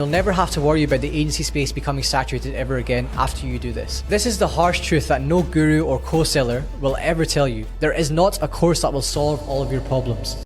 You'll never have to worry about the agency space becoming saturated ever again after you do this. This is the harsh truth that no guru or co-seller will ever tell you. There is not a course that will solve all of your problems.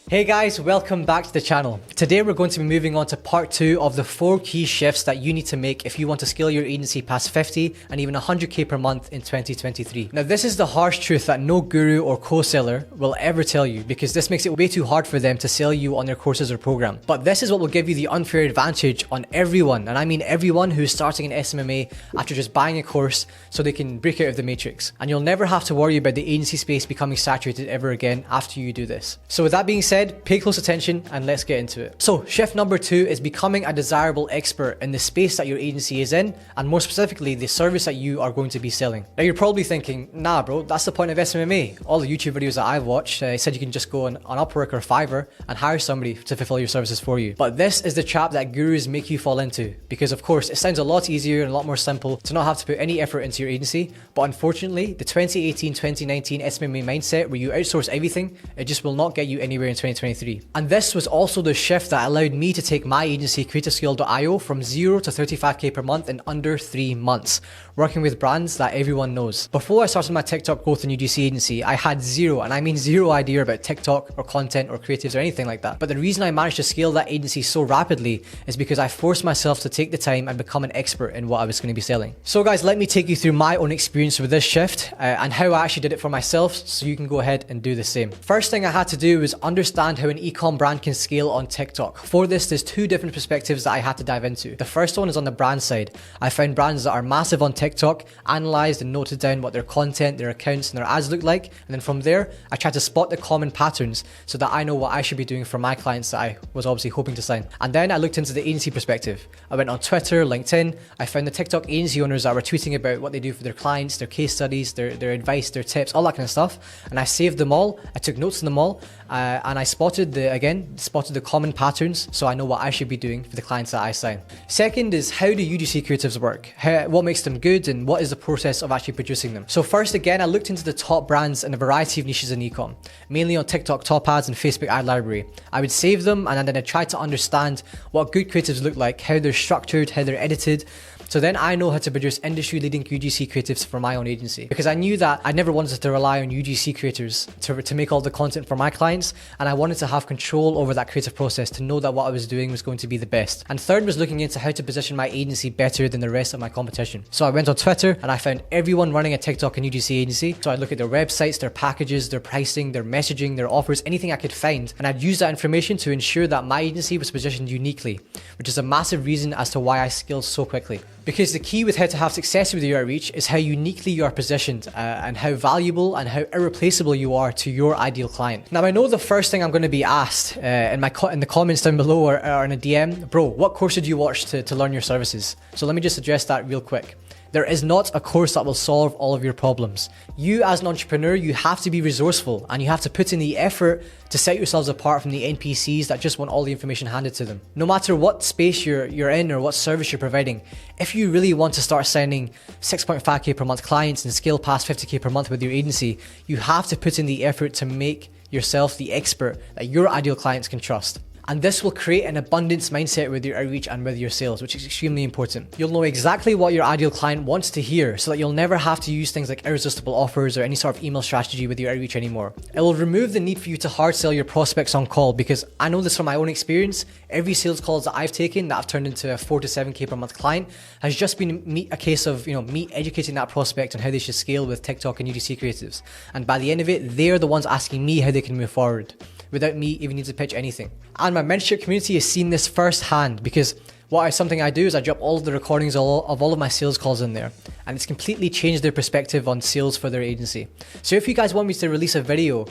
Hey guys, welcome back to the channel. Today we're going to be moving on to part 2 of the 4 key shifts that you need to make if you want to scale your agency past 50 and even 100k per month in 2023. Now this is the harsh truth that no guru or co-seller will ever tell you, because this makes it way too hard for them to sell you on their courses or program. But this is what will give you the unfair advantage on everyone, and I mean everyone who's starting an SMMA after just buying a course so they can break out of the matrix. And you'll never have to worry about the agency space becoming saturated ever again after you do this. So with that being said, pay close attention and let's get into it. So shift number 2 is becoming a desirable expert in the space that your agency is in, and more specifically the service that you are going to be selling. Now you're probably thinking, nah bro, that's the point of SMMA. All the YouTube videos that I've watched said you can just go on Upwork or Fiverr and hire somebody to fulfill your services for you. But this is the trap that gurus make you fall into, because of course it sounds a lot easier and a lot more simple to not have to put any effort into your agency, but unfortunately the 2018-2019 SMMA mindset where you outsource everything, it just will not get you anywhere in 2023. And this was also the shift that allowed me to take my agency creativeskill.io from 0 to 35k per month in under 3 months, working with brands that everyone knows. Before I started my TikTok growth and UGC agency, I had zero, and I mean zero idea about TikTok or content or creatives or anything like that. But the reason I managed to scale that agency so rapidly is because I forced myself to take the time and become an expert in what I was going to be selling. So guys, let me take you through my own experience with this shift and how I actually did it for myself, so you can go ahead and do the same. First thing I had to do was understand how an e-com brand can scale on TikTok. For this, there's 2 different perspectives that I had to dive into. The first one is on the brand side. I found brands that are massive on TikTok, analyzed and noted down what their content, their accounts and their ads look like, and then from there I tried to spot the common patterns so that I know what I should be doing for my clients that I was obviously hoping to sign. And then I looked into the agency perspective. I went on Twitter, LinkedIn, I found the TikTok agency owners that were tweeting about what they do for their clients, their case studies, their advice, their tips, all that kind of stuff, and I saved them all. I took notes on them all, and I spotted the common patterns so I know what I should be doing for the clients that I sign. Second is, how do UGC creatives work? What makes them good, and what is the process of actually producing them? So first again, I looked into the top brands in a variety of niches in ecom, mainly on TikTok top ads and Facebook ad library. I would save them and then I tried to understand what good creatives look like, how they're structured, how they're edited. So then I know how to produce industry-leading UGC creatives for my own agency, because I knew that I never wanted to rely on UGC creators to make all the content for my clients, and I wanted to have control over that creative process to know that what I was doing was going to be the best. And third was looking into how to position my agency better than the rest of my competition. So I went on Twitter and I found everyone running a TikTok and UGC agency. So I'd look at their websites, their packages, their pricing, their messaging, their offers, anything I could find, and I'd use that information to ensure that my agency was positioned uniquely, which is a massive reason as to why I scaled so quickly. Because the key with how to have success with your outreach is how uniquely you are positioned and how valuable and how irreplaceable you are to your ideal client. Now I know the first thing I'm going to be asked in the comments down below or in a DM, bro, what course did you watch to learn your services? So let me just address that real quick. There is not a course that will solve all of your problems. You as an entrepreneur, you have to be resourceful and you have to put in the effort to set yourselves apart from the NPCs that just want all the information handed to them. No matter what space you're in or what service you're providing, if you really want to start signing 6.5k per month clients and scale past 50k per month with your agency, you have to put in the effort to make yourself the expert that your ideal clients can trust. And this will create an abundance mindset with your outreach and with your sales, which is extremely important. You'll know exactly what your ideal client wants to hear so that you'll never have to use things like irresistible offers or any sort of email strategy with your outreach anymore. It will remove the need for you to hard sell your prospects on call, because I know this from my own experience. Every sales calls that I've taken that I've turned into a 4 to 7k per month client has just been a case of me educating that prospect on how they should scale with TikTok and UGC creatives. And by the end of it, they're the ones asking me how they can move forward, without me even needing to pitch anything. And my mentorship community has seen this firsthand, because something I do is I drop all of the recordings of all of my sales calls in there, and it's completely changed their perspective on sales for their agency. So if you guys want me to release a video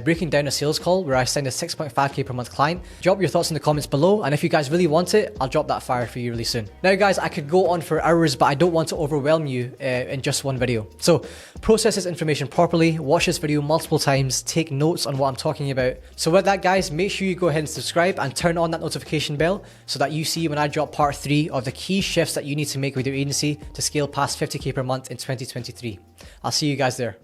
breaking down a sales call where I signed a 6.5k per month client, drop your thoughts in the comments below, and if you guys really want it, I'll drop that fire for you really soon. Now guys, I could go on for hours, but I don't want to overwhelm you in just one video. So process this information properly, watch this video multiple times, take notes on what I'm talking about. So with that guys, make sure you go ahead and subscribe and turn on that notification bell so that you see when I drop part 3 of the key shifts that you need to make with your agency to scale past 50k per month in 2023. I'll see you guys there.